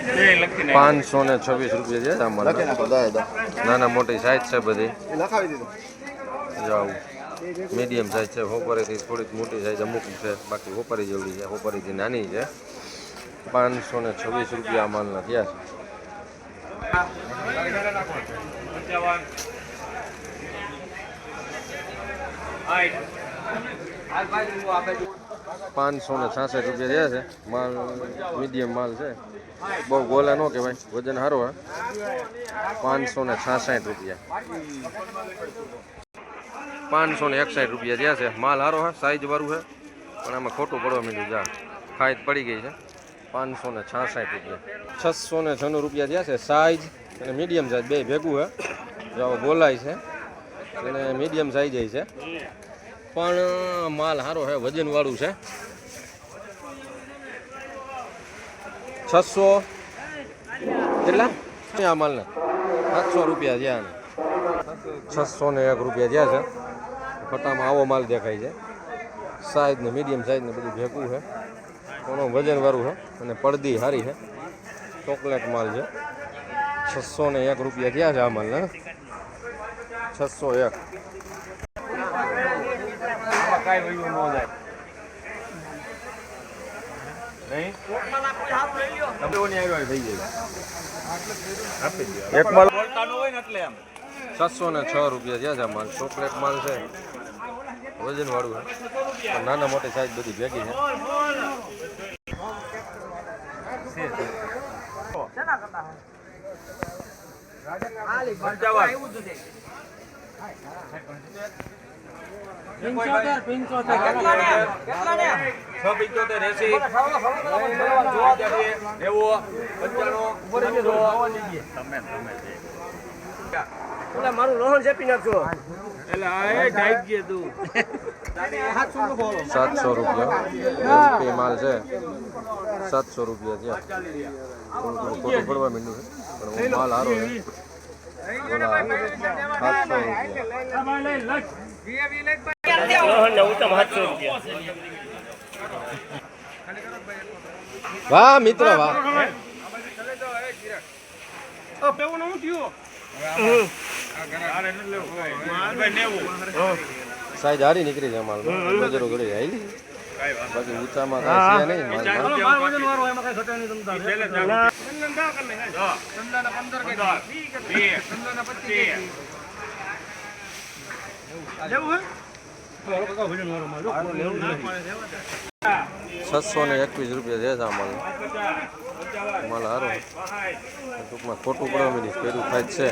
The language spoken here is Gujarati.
526 રૂપિયા છે આમાં નાના મોટી સાઈઝ છે બધી જાવ મીડિયમ સાઈઝ છે હોપરેથી થોડીક મોટી સાઈઝ અમુક છે બાકી હોપરી જેવડી છે હોપરીથી નાની છે 526 રૂપિયા માલના થયા છે 566 રૂપિયા થયા છે માલ મીડિયમ માલ છે બહુ ગોલા ન કહેવાય વજન સારું હે 566 રૂપિયા 561 રૂપિયા થયા છે માલ સારો હે સાઈઝ વાળું છે પણ આમાં ખોટું પડવા માંડ્યું જા ખાઈત પડી ગઈ છે 566 રૂપિયા 696 રૂપિયા થયા છે સાઈઝ અને મીડિયમ સાઈઝ બે ભેગું છે જો બોલાય છે અને મીડિયમ સાઈઝ છે પણ માલ સારો છે વજન વાળું છે 600 કેટલા આ માલને 700 રૂપિયા થયા 601 રૂપિયા થયા છે ફટામાં આવો માલ દેખાય છે સાઈઝ ને મીડિયમ સાઈઝ ને બધું ભેગું છે પણ વજન વાળું છે અને પડદી સારી છે ચોકલેટ માલ છે 601 રૂપિયા થયા છે આ માલને 601 606 રૂપિયા થયા છે માલ ચોકલેટ માલ છે વજન વાળું છે નાના મોટી સાઈઝ બધી ભેગી છે મારું રોહન ચેપી નાખજો 700 રૂપિયા માલ છે 700 રૂપિયા થયા ખોટું પડવા માંડ્યું છે પણ માલ સારો છે 700 રૂપિયા વાહ મિત્ર વાહ સાઈઝ હારી નીકળી છે માલ નજરો ઘડી આવી બાકી ઊંચામાં કાંઈ છે નહીં ₹621 રૂપિયા છે માલ માલ સારો ટૂંકમાં ખોટું પડવા માંડી પેલું ખાય છે